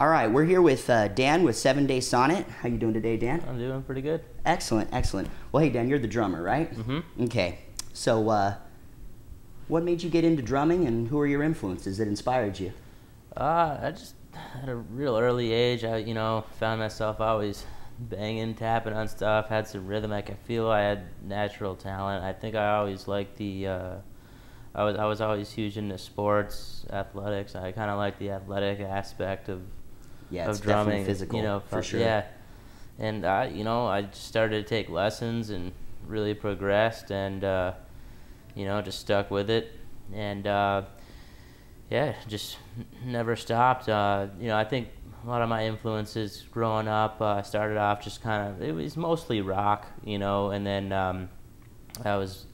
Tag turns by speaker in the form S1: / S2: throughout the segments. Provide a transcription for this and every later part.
S1: All right, we're here with Dan with 7 Day Sonnet. How you doing today, Dan?
S2: I'm doing pretty good.
S1: Excellent, excellent. Well, hey, Dan, you're the drummer, right?
S2: Mm-hmm.
S1: Okay. So, what made you get into drumming, and who are your influences that inspired you?
S2: I just at a real early age, I found myself always banging, tapping on stuff. Had some rhythm. I feel I had natural talent. I think I always liked the. I was always huge into sports, athletics. I kind of like the athletic aspect of.
S1: Yeah, it's
S2: drumming,
S1: definitely physical, for sure.
S2: Yeah, and I just started to take lessons and really progressed, and just stuck with it, and yeah, just never stopped. I think a lot of my influences growing up, I started off just it was mostly rock, and then I was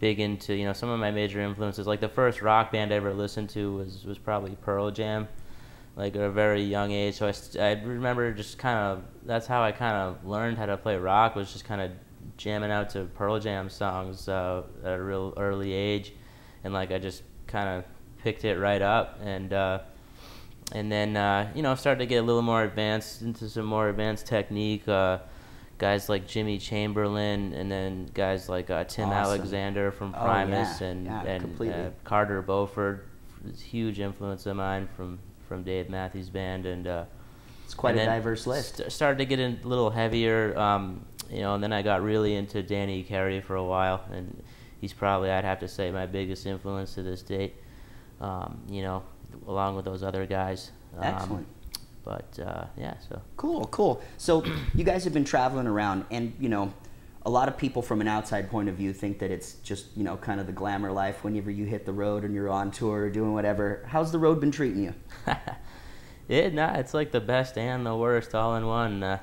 S2: big into some of my major influences. Like the first rock band I ever listened to was probably Pearl Jam. Like at a very young age, so I remember just that's how I learned how to play rock, was just jamming out to Pearl Jam songs at a real early age, and I just picked it right up, and then started to get a little more advanced into some more advanced technique. Guys like Jimmy Chamberlain, and then guys like Tim Alexander from Primus, and Carter Beauford, was a huge influence of mine from Dave Matthews Band, and
S1: it's quite a diverse list.
S2: Started to get a little heavier, and then I got really into Danny Carey for a while, and he's probably, I'd have to say, my biggest influence to this date, along with those other guys.
S1: Excellent.
S2: But yeah, so
S1: cool. So you guys have been traveling around, and a lot of people from an outside point of view think that it's just kind of the glamour life whenever you hit the road and you're on tour or doing whatever. How's the road been treating you?
S2: It's like the best and the worst all in one.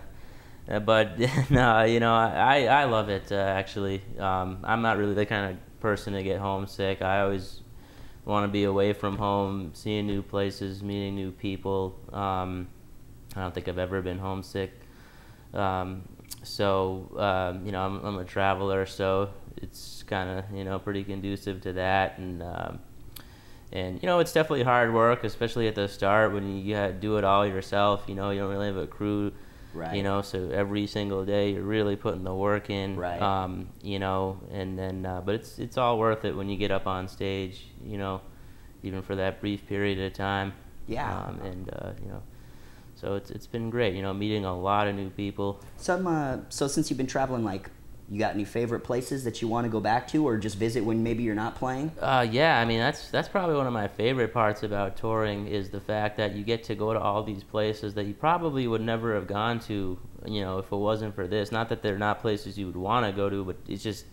S2: But no, I love it actually. I'm not really the kind of person to get homesick. I always want to be away from home, seeing new places, meeting new people. I don't think I've ever been homesick. So I'm a traveler, so it's pretty conducive to that, and it's definitely hard work, especially at the start when you do it all yourself. You don't really have a crew,
S1: right?
S2: So every single day you're really putting the work in,
S1: right?
S2: And then but it's all worth it when you get up on stage, even for that brief period of time.
S1: Yeah.
S2: So it's been great, meeting a lot of new people.
S1: So since you've been traveling, you got any favorite places that you want to go back to, or just visit when maybe you're not playing?
S2: Yeah, I mean that's probably one of my favorite parts about touring, is the fact that you get to go to all these places that you probably would never have gone to, if it wasn't for this. Not that they're not places you would want to go to, but it's just,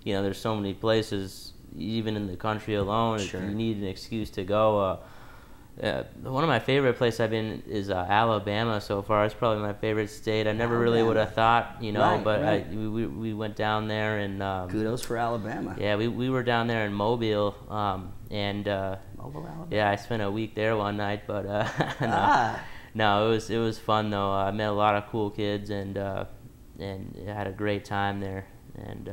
S2: there's so many places, even in the country alone.
S1: Sure.
S2: You need an excuse to go. One of my favorite places I've been is Alabama so far. It's probably my favorite state. I never really would have thought,
S1: Right.
S2: We went down there, and
S1: kudos for Alabama.
S2: Yeah, we were down there in Mobile, and
S1: Mobile, Alabama.
S2: yeah, I spent a week there one night, but no, it was fun though. I met a lot of cool kids, and I had a great time there, and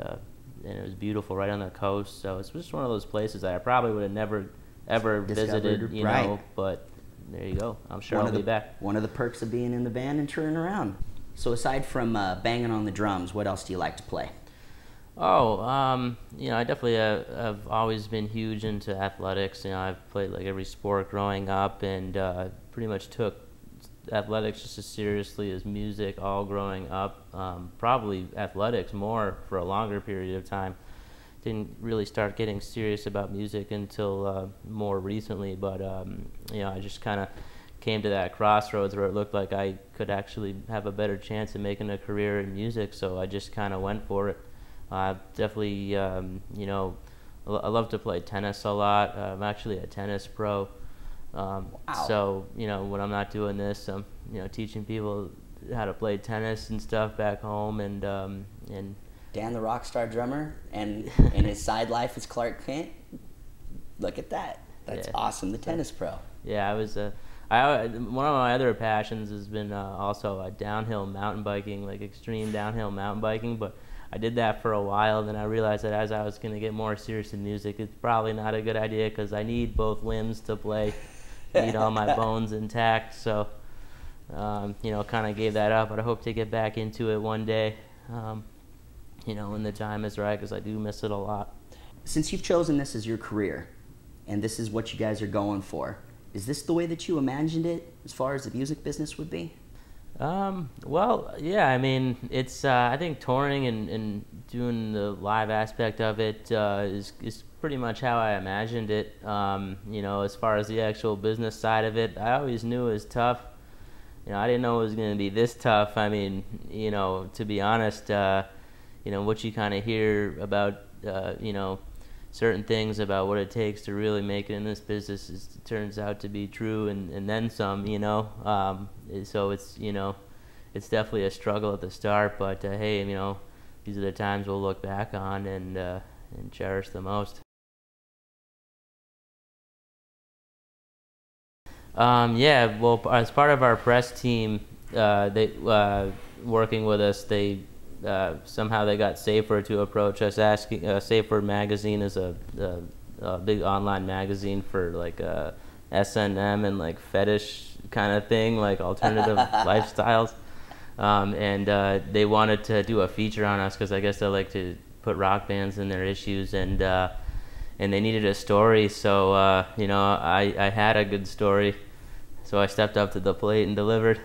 S2: it was beautiful right on the coast. So it's just one of those places that I probably would have never ever visited,
S1: right.
S2: But there you go. I'm sure I'll be back.
S1: One of the perks of being in the band and touring around. So aside from banging on the drums, what else do you like to play?
S2: I definitely have always been huge into athletics. I've played every sport growing up, and pretty much took athletics just as seriously as music all growing up. Probably athletics more for a longer period of time. Didn't really start getting serious about music until more recently, but I just came to that crossroads where it looked like I could actually have a better chance of making a career in music, so I just went for it. Definitely, I love to play tennis a lot. I'm actually a tennis pro.
S1: Wow.
S2: So, when I'm not doing this, I'm, teaching people how to play tennis and stuff back home, and
S1: Dan the Rockstar drummer, and in his side life is Clark Kent. Look at that. That's awesome. The tennis pro.
S2: Yeah, one of my other passions has been also downhill mountain biking, extreme downhill mountain biking, but I did that for a while, then I realized that as I was going to get more serious in music, it's probably not a good idea because I need both limbs to play, need all my bones intact, so kind of gave that up, but I hope to get back into it one day, when the time is right, because I do miss it a lot.
S1: Since you've chosen this as your career, and this is what you guys are going for, is this the way that you imagined it as far as the music business would be?
S2: Well, yeah, I mean, it's, I think touring and doing the live aspect of it is pretty much how I imagined it. As far as the actual business side of it, I always knew it was tough. I didn't know it was going to be this tough. I mean, to be honest, what you kind of hear about, certain things about what it takes to really make it in this business turns out to be true, and then some, so it's, it's definitely a struggle at the start, but hey, these are the times we'll look back on and cherish the most. Yeah, well, as part of our press team, they working with us, they somehow they got Safer to approach us, asking. Safer magazine is a big online magazine for like S&M and like fetish kind of thing, like alternative lifestyles, and they wanted to do a feature on us because I guess they like to put rock bands in their issues, and they needed a story, so I had a good story, so I stepped up to the plate and delivered.